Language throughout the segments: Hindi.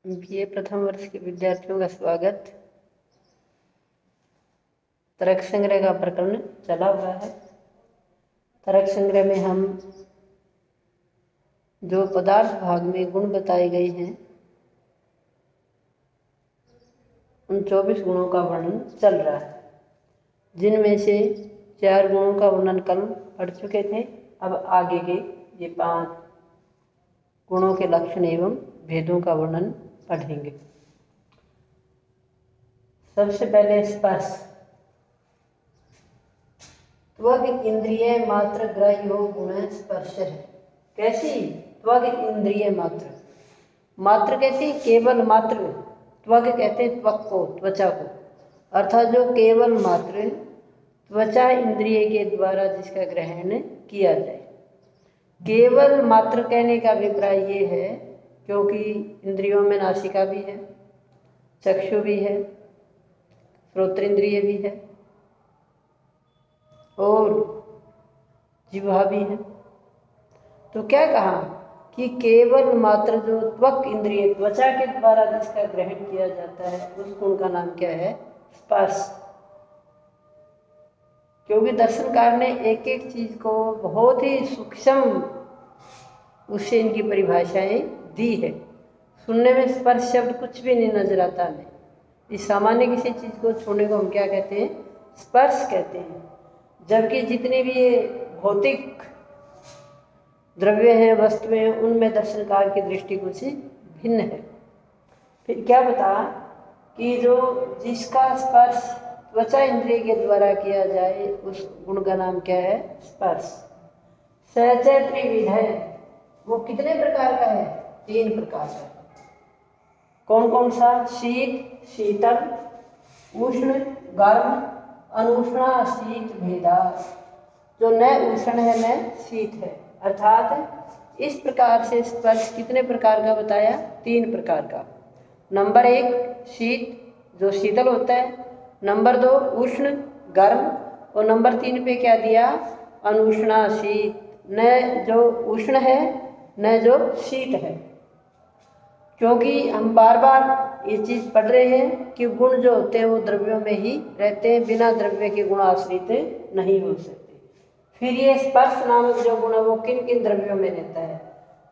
बीए प्रथम वर्ष के विद्यार्थियों का स्वागत। तर्क संग्रह का प्रकरण चला हुआ है। तर्क संग्रह में हम जो पदार्थ भाग में गुण बताए गए हैं उन 24 गुणों का वर्णन चल रहा है, जिनमें से 4 गुणों का वर्णन कल पढ़ चुके थे। अब आगे के ये 5 गुणों के लक्षण एवं भेदों का वर्णन पढ़ेंगे। सबसे पहले स्पर्श। त्वग इंद्रिय मात्र ग्राह्यो गुण स्पर्श है। कैसी? त्वग इंद्रिय मात्र। मात्र कहते हैं केवल मात्र, त्वग कहते हैं त्वक को, त्वचा को, अर्थात जो केवल मात्र त्वचा इंद्रिय के द्वारा जिसका ग्रहण किया जाए। केवल मात्र कहने का अभिप्राय ये है क्योंकि इंद्रियों में नासिका भी है, चक्षु भी है, श्रोत्रेंद्रिय भी है और जिह्वा भी है। तो क्या कहा कि केवल मात्र जो त्वक इंद्रिय त्वचा के द्वारा जिसका ग्रहण किया जाता है उस गुण का नाम क्या है? स्पर्श। क्योंकि दर्शनकार ने एक एक चीज को बहुत ही सूक्ष्म उससे इनकी परिभाषाएं दी है। सुनने में स्पर्श शब्द कुछ भी नहीं नजर आता हमें। इस सामान्य किसी चीज को छूने को हम क्या कहते हैं? स्पर्श कहते हैं। जबकि जितने भी ये भौतिक द्रव्य हैं, वस्तुएं हैं, उनमें दर्शनकार की दृष्टि कुछ भिन्न है। फिर क्या बता कि जो जिसका स्पर्श त्वचा इंद्रिय के द्वारा किया जाए उस गुण का नाम क्या है? स्पर्श। सहचय त्रिविध है। वो कितने प्रकार का है? 3 प्रकार का। कौन कौन सा? शीत, शीतल, उष्ण, गर्म, अनुष्णा, शीत भेदा। जो न उष्ण है न शीत है, अर्थात इस प्रकार से स्पर्श कितने प्रकार का बताया? 3 प्रकार का। नंबर 1 शीत, जो शीतल होता है। नंबर 2 उष्ण, गर्म। और नंबर 3 पे क्या दिया? अनुष्णा, शीत। न जो उष्ण है न जो शीत है। क्योंकि हम बार बार ये चीज़ पढ़ रहे हैं कि गुण जो होते हैं वो द्रव्यों में ही रहते हैं, बिना द्रव्य के गुण आश्रित नहीं हो सकते। फिर ये स्पर्श नामक जो गुण है वो किन किन द्रव्यों में रहता है?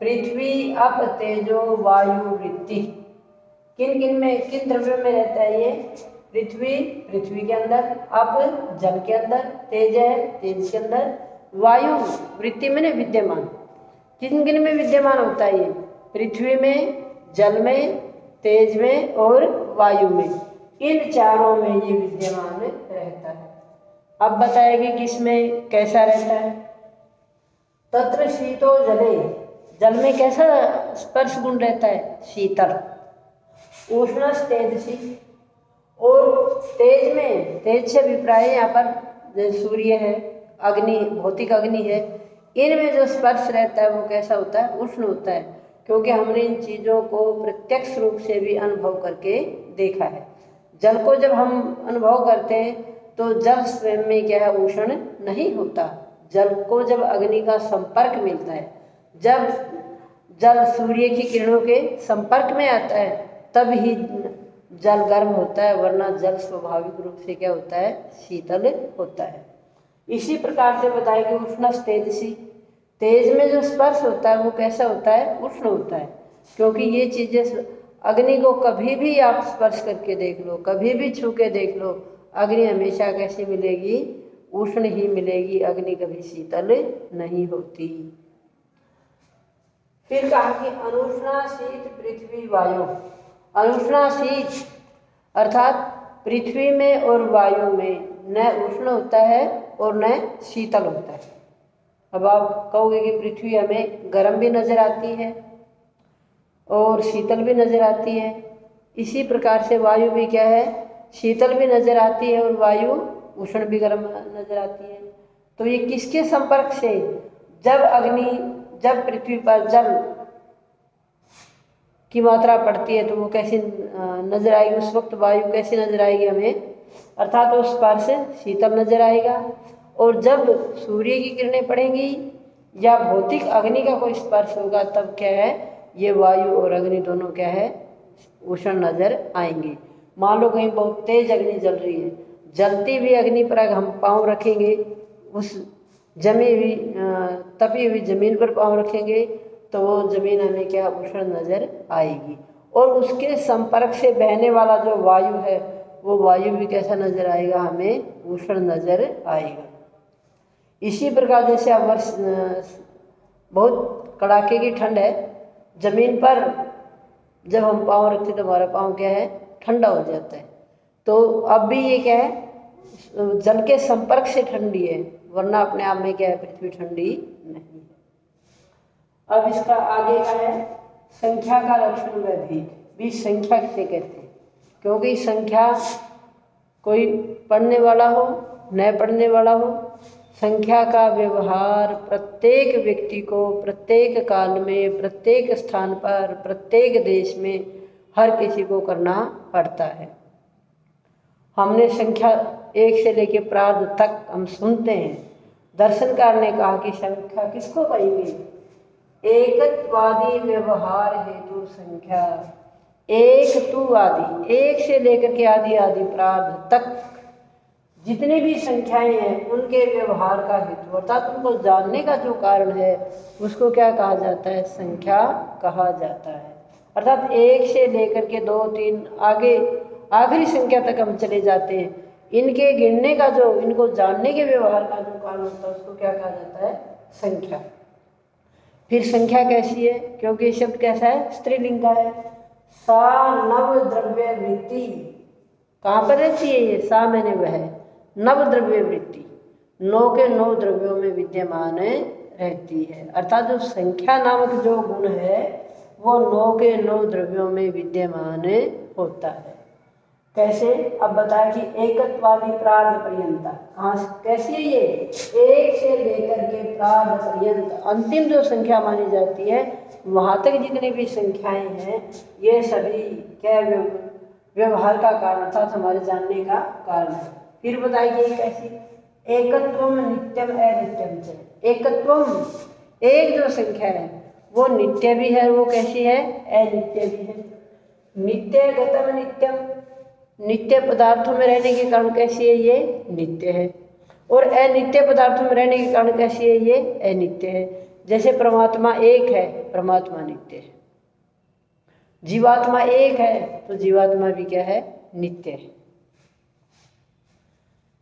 पृथ्वी, अप, तेजो, वायु, वृत्ति। किन किन में, किन द्रव्यों में रहता है ये? पृथ्वी, पृथ्वी के अंदर। अप, जल के अंदर। तेज है, तेज के अंदर। वायु, वृत्ति में विद्यमान। किन किन में विद्यमान होता है ये? पृथ्वी में, जल में, तेज में और वायु में। इन चारों में ये विद्यमान रहता है। अब बताएगी किसमें कैसा रहता है। तत्र शीतो जले। जल में कैसा स्पर्श गुण रहता है? शीतल। उष्ण तेजसी। और तेज में, तेज से अभिप्राय यहाँ पर सूर्य है, अग्नि, भौतिक अग्नि है। इनमें जो स्पर्श रहता है वो कैसा होता है? उष्ण होता है। क्योंकि हमने इन चीज़ों को प्रत्यक्ष रूप से भी अनुभव करके देखा है। जल को जब हम अनुभव करते हैं तो जल स्वयं में क्या है? उष्ण नहीं होता। जल को जब अग्नि का संपर्क मिलता है, जब जल सूर्य की किरणों के संपर्क में आता है तब ही जल गर्म होता है, वरना जल स्वाभाविक रूप से क्या होता है? शीतल होता है। इसी प्रकार से बताएंगे उष्ण तेजसी। तेज में जो स्पर्श होता है वो कैसा होता है? उष्ण होता है। क्योंकि ये चीज़ें, अग्नि को कभी भी आप स्पर्श करके देख लो, कभी भी छू के देख लो, अग्नि हमेशा कैसी मिलेगी? उष्ण ही मिलेगी। अग्नि कभी शीतल नहीं होती। फिर कहा कि अनुष्णा, शीत, पृथ्वी, वायु। अनुष्णा, शीत अर्थात पृथ्वी में और वायु में न उष्ण होता है और न शीतल होता है। अब आप कहोगे कि पृथ्वी हमें गर्म भी नजर आती है और शीतल भी नजर आती है। इसी प्रकार से वायु भी क्या है? शीतल भी नजर आती है और वायु उष्ण भी गर्म नजर आती है। तो ये किसके संपर्क से? जब पृथ्वी पर जल की मात्रा पड़ती है तो वो कैसी नजर आएगी? उस वक्त वायु कैसी नजर आएगी हमें? अर्थात वो स्पर्श शीतल नजर आएगा। और जब सूर्य की किरणें पड़ेंगी या भौतिक अग्नि का कोई स्पर्श होगा तब क्या है? ये वायु और अग्नि दोनों क्या है? उष्ण नजर आएंगे। मान लो कहीं बहुत तेज अग्नि जल रही है, जलती हुई अग्नि पर अगर हम पाँव रखेंगे, उस जमी हुई तपी हुई जमीन पर पाँव रखेंगे तो वो जमीन हमें क्या उष्ण नजर आएगी। और उसके संपर्क से बहने वाला जो वायु है वो वायु भी कैसा नजर आएगा, हमें उष्ण नजर आएगा। इसी प्रकार जैसे अब वर्ष बहुत कड़ाके की ठंड है, जमीन पर जब हम पाँव रखते तो हमारा पाँव क्या है, ठंडा हो जाता है। तो अब भी ये क्या है, जल के संपर्क से ठंडी है, वरना अपने आप में क्या है, पृथ्वी ठंडी नहीं है। अब इसका आगे का है संख्या का लक्षण व भेद। भी संख्या किसे कहते हैं, क्योंकि संख्या कोई पढ़ने वाला हो न पढ़ने वाला हो, संख्या का व्यवहार प्रत्येक व्यक्ति को प्रत्येक काल में प्रत्येक स्थान पर प्रत्येक देश में हर किसी को करना पड़ता है। हमने संख्या 1 से लेकर प्रार्ध तक हम सुनते हैं। दर्शनकार ने कहा कि संख्या किसको कहेंगे, एकत्वादी व्यवहार हेतु संख्या। एक तू आदि, एक से लेकर के आदि आदि प्रार्ध तक जितनी भी संख्याएं हैं उनके व्यवहार का हेतु अर्थात उनको जानने का जो कारण है उसको क्या कहा जाता है, संख्या कहा जाता है। अर्थात 1 से लेकर के 2, 3 आगे आखिरी संख्या तक हम चले जाते हैं, इनके गिनने का जो, इनको जानने के व्यवहार का जो कारण होता है उसको क्या कहा जाता है, संख्या। फिर संख्या कैसी है, क्योंकि ये शब्द कैसा है, स्त्रीलिंग का है। सा नव द्रव्य वृत्ति, कहाँ पर रहती है ये, सा मैंने वह, नव द्रव्य वृत्ति 9 के 9 द्रव्यों में विद्यमान रहती है। अर्थात जो संख्या नामक जो गुण है वो 9 के 9 द्रव्यों में विद्यमान होता है। कैसे, अब बताया कि एकत्वादी प्रार्ध पर्यंता, कहाँ कैसी है ये, 1 से लेकर के प्रार्ध पर्यंत अंतिम जो संख्या मानी जाती है वहाँ तक जितनी भी संख्याएं हैं ये सभी क्या व्यवहार का कारण अर्थात हमारे जानने का कारण है। फिर बताइए कैसी, एकत्वम नित्यम अनित्यम से। एकत्वम, एक जो संख्या है वो नित्य भी है, वो कैसी है, अनित्य भी है। नित्य गतम नित्यम, नित्य पदार्थों में रहने के कारण कैसी है, ये नित्य है। और अनित्य पदार्थों में रहने के कारण कैसी है, ये अनित्य है। जैसे परमात्मा एक है, परमात्मा नित्य है। जीवात्मा एक है तो जीवात्मा भी क्या है, नित्य है।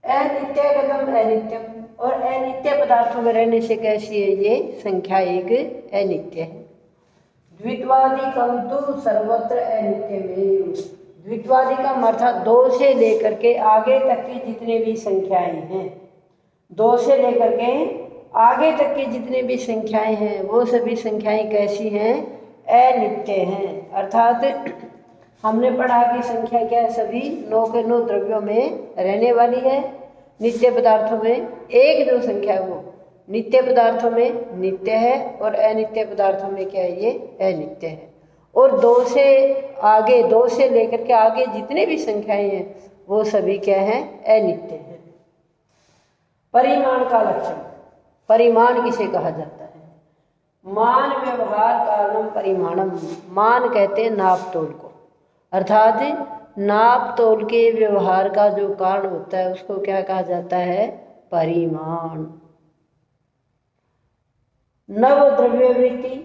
अनित्य गतम अनित्यम, और अनित्य पदार्थों में रहने से कैसी है, ये संख्या एक अनित्य है। द्वित्वादि कम तो सर्वत्र अनित्य में, द्वित्वादि का अर्थात 2 से लेकर के आगे तक की जितने भी संख्याएं हैं, 2 से लेकर के आगे तक की जितने भी संख्याएं हैं वो सभी संख्याएं कैसी हैं, अनित्य हैं। अर्थात हमने पढ़ा कि संख्या क्या है, सभी 9 के 9 द्रव्यों में रहने वाली है। नित्य पदार्थों में एक जो संख्या है वो नित्य पदार्थों में नित्य है और अनित्य पदार्थों में क्या है, ये अनित्य है। और 2 से आगे, 2 से लेकर के आगे जितने भी संख्याएं हैं वो सभी क्या हैं, अनित्य हैं। परिमाण का लक्षण, परिमाण किसे कहा जाता है, मान व्यवहार कारणम परिमाणम। मान कहते हैं नाप तोल को, अर्थात नाप तोल के व्यवहार का जो कारण होता है उसको क्या कहा जाता है, परिमाण। नव द्रव्य वृत्ति,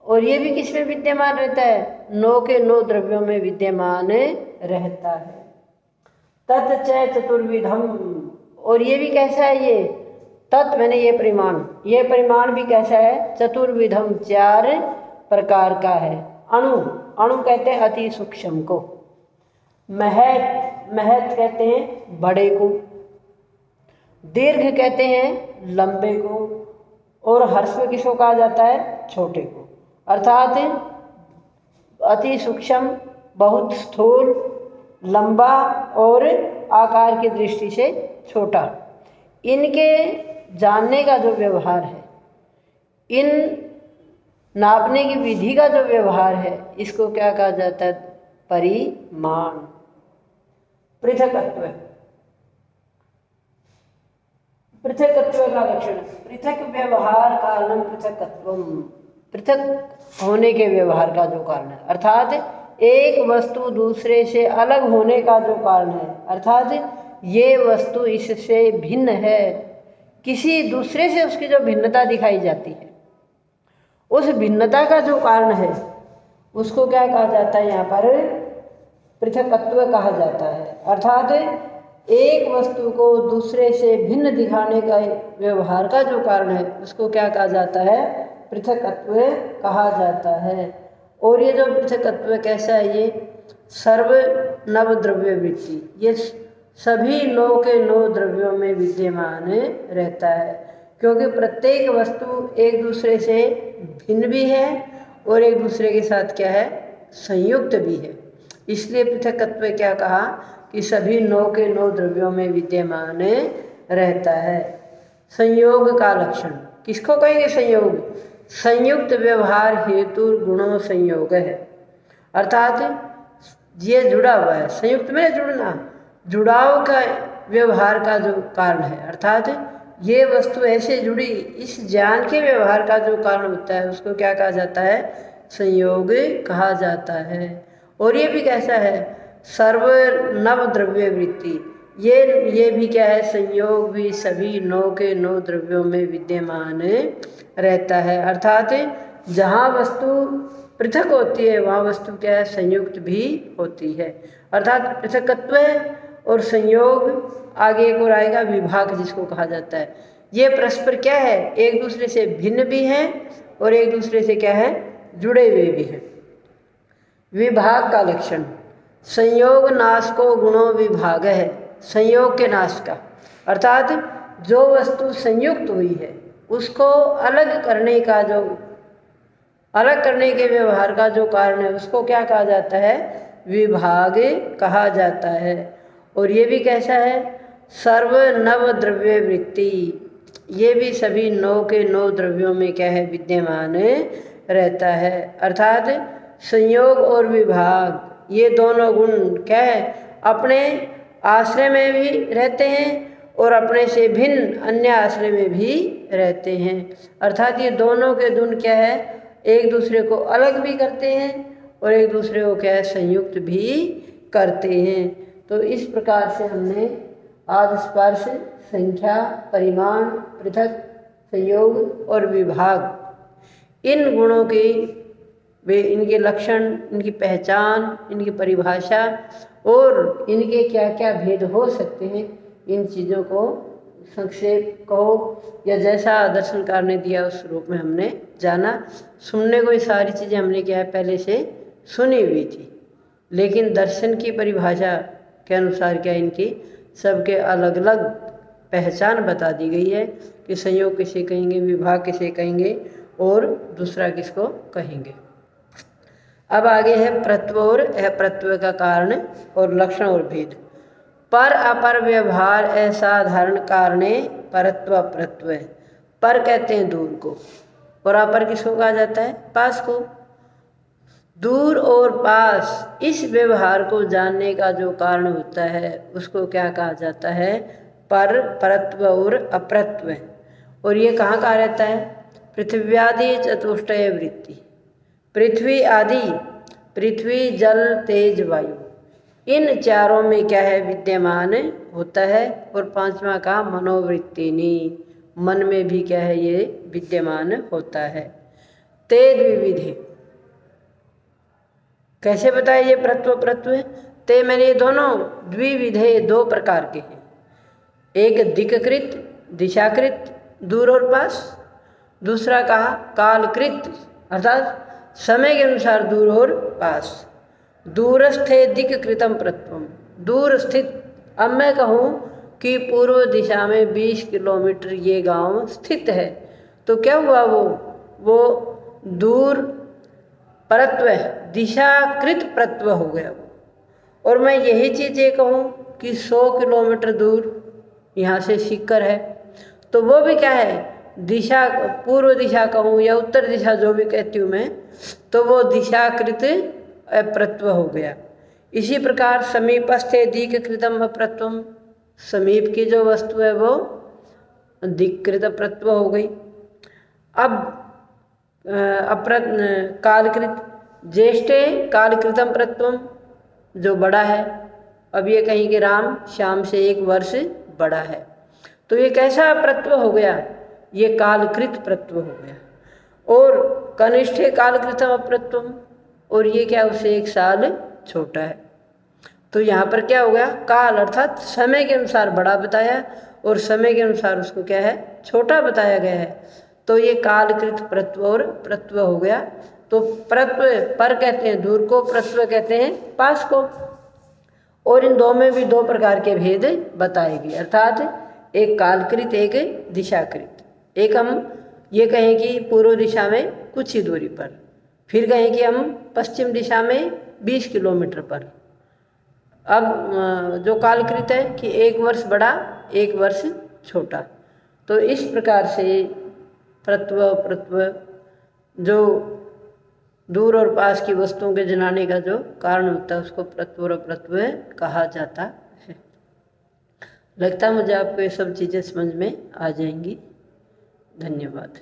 और ये भी किसमें विद्यमान रहता है, 9 के 9 द्रव्यों में विद्यमान रहता है। तत्चय चतुर्विधम, और ये भी कैसा है, ये तत् मैंने ये परिमाण भी कैसा है, चतुर्विधम 4 प्रकार का है। अणु, अणु कहते हैं अति सूक्ष्म को। महत, महत कहते हैं बड़े को। दीर्घ कहते हैं लंबे को। और ह्रस्व किसको कहा जाता है, छोटे को। अर्थात अति सूक्ष्म, बहुत स्थूल, लंबा और आकार की दृष्टि से छोटा, इनके जानने का जो व्यवहार है, इन नापने की विधि का जो व्यवहार है, इसको क्या कहा जाता है, परिमाण। पृथकत्व, पृथकत्व का लक्षण, पृथक व्यवहार कारणम पृथकत्वम, पृथक होने के व्यवहार का जो कारण है। अर्थात एक वस्तु दूसरे से अलग होने का जो कारण है, अर्थात ये वस्तु इससे भिन्न है, किसी दूसरे से उसकी जो भिन्नता दिखाई जाती है, उस भिन्नता का जो कारण है उसको क्या कहा जाता है, यहाँ पर पृथकत्व कहा जाता है। अर्थात एक वस्तु को दूसरे से भिन्न दिखाने का व्यवहार का जो कारण है उसको क्या कहा जाता है, पृथकत्व कहा जाता है। और ये जो पृथकत्व कैसा है, ये सर्व नव द्रव्य वृत्ति, ये सभी 9 के 9 द्रव्यों में विद्यमान रहता है, क्योंकि प्रत्येक वस्तु एक दूसरे से भिन्न भी है और एक दूसरे के साथ क्या है, संयुक्त भी है। इसलिए पृथकत्व क्या कहा कि सभी 9 के 9 द्रव्यों में विद्यमान रहता है। संयोग का लक्षण किसको कहेंगे, संयोग, संयुक्त व्यवहार हेतु गुणों संयोग है। अर्थात ये जुड़ा हुआ है, संयुक्त में जुड़ना, जुड़ाव का व्यवहार का जो कारण है, अर्थात ये वस्तु ऐसे जुड़ी, इस ज्ञान के व्यवहार का जो कारण होता है उसको क्या कहा जाता है, संयोग कहा जाता है। और ये भी कैसा है, सर्व नव द्रव्य वृत्ति, ये भी क्या है, संयोग भी सभी 9 के 9 द्रव्यों में विद्यमान रहता है। अर्थात जहाँ वस्तु पृथक होती है वहाँ वस्तु क्या है, संयुक्त भी होती है। अर्थात पृथकत्व और संयोग, आगे एक और आएगा विभाग जिसको कहा जाता है। ये परस्पर क्या है, एक दूसरे से भिन्न भी हैं और एक दूसरे से क्या है, जुड़े हुए भी हैं। विभाग का लक्षण, संयोग नाश को गुणों विभाग है, संयोग के नाश का, अर्थात जो वस्तु संयुक्त हुई है उसको अलग करने का जो, अलग करने के व्यवहार का जो कारण है उसको क्या कहा जाता है, विभाग कहा जाता है। और ये भी कैसा है, सर्व नव द्रव्य वृत्ति, ये भी सभी 9 के 9 द्रव्यों में क्या है, विद्यमान रहता है। अर्थात संयोग और विभाग ये दोनों गुण क्या है, अपने आश्रय में भी रहते हैं और अपने से भिन्न अन्य आश्रय में भी रहते हैं। अर्थात ये दोनों के गुण क्या है, एक दूसरे को अलग भी करते हैं और एक दूसरे को क्या है, संयुक्त भी करते हैं। तो इस प्रकार से हमने आज स्पर्श, संख्या, परिमाण, पृथक, संयोग और विभाग, इन गुणों के वे, इनके लक्षण, इनकी पहचान, इनकी परिभाषा और इनके क्या क्या भेद हो सकते हैं, इन चीज़ों को संक्षेप कहो या जैसा दर्शनकार ने दिया उस रूप में हमने जाना। सुनने को ये सारी चीज़ें हमने क्या है, पहले से सुनी हुई थी, लेकिन दर्शन की परिभाषा के अनुसार क्या इनकी सबके अलग अलग पहचान बता दी गई है कि संयोग किसे कहेंगे, विभाग किसे कहेंगे और दूसरा किसको कहेंगे। अब आगे है प्रत्व और अप्रत्व का कारण और लक्षण और भेद। पर अपर व्यवहार असाधारण कारणे परत्व अप्रत्व। पर कहते हैं दूर को और अपर किसको कहा जाता है, पास को। दूर और पास इस व्यवहार को जानने का जो कारण होता है उसको क्या कहा जाता है, पर, परत्व और अप्रत्व। और ये कहाँ कहा रहता है, पृथ्व्यादि चतुष्टय वृत्ति, पृथ्वी आदि, पृथ्वी जल तेज वायु, इन चारों में क्या है, विद्यमान होता है। और 5वां का मनोवृत्तिनी, मन में भी क्या है, ये विद्यमान होता है। ते द्विविधे, कैसे बताए ये प्रत्व प्रत्व है, ते मैंने ये दोनों द्विविधे, 2 प्रकार के हैं। एक दिक्कृत, दिशाकृत, दूर और पास, दूसरा कहा कालकृत, अर्थात समय के अनुसार दूर और पास। दूरस्थे दिक्कृतम प्रत्वम, दूर स्थित। अब मैं कहूँ कि पूर्व दिशा में 20 किलोमीटर ये गांव स्थित है, तो क्या हुआ, वो दूर परत्व, दिशाकृत प्रत्व हो गया वो। और मैं यही चीज़ ये कहूँ कि 100 किलोमीटर दूर यहाँ से सीकर है, तो वो भी क्या है, दिशा, पूर्व दिशा कहूँ या उत्तर दिशा, जो भी कहती हूँ मैं, तो वो दिशाकृत अप्रत्व हो गया। इसी प्रकार समीपस्थे दिक्कृतम अप्रत्वम, समीप की जो वस्तु है वो दिक्कृत अप्रत्व हो गई। अब कालकृत, ज्येष्ठे कालकृतम प्रत्वम, जो बड़ा है। अब ये कहीं कि राम श्याम से 1 वर्ष बड़ा है, तो ये कैसा प्रत्व हो गया? ये कालकृत प्रत्व हो गया। और कनिष्ठे कालकृतम अप्रत्वम, और ये क्या उससे 1 साल छोटा है। तो यहाँ पर क्या हो गया? काल अर्थात समय के अनुसार बड़ा बताया और समय के अनुसार उसको क्या है? छोटा बताया गया है। तो ये कालकृत प्रत्व और प्रत्व हो गया। तो प्रत्व पर कहते हैं दूर को, प्रत्व कहते हैं पास को। और इन दो में भी 2 प्रकार के भेद बताएगी, अर्थात एक कालकृत एक दिशाकृत। एक हम ये कहें कि पूर्व दिशा में कुछ ही दूरी पर, फिर कहें कि हम पश्चिम दिशा में 20 किलोमीटर पर। अब जो कालकृत है कि 1 वर्ष बड़ा 1 वर्ष छोटा। तो इस प्रकार से प्रत्व प्रत्व जो दूर और पास की वस्तुओं के जनाने का जो कारण होता है उसको प्रत्व और प्रत्व कहा जाता है। लगता है मुझे आपको ये सब चीज़ें समझ में आ जाएंगी। धन्यवाद।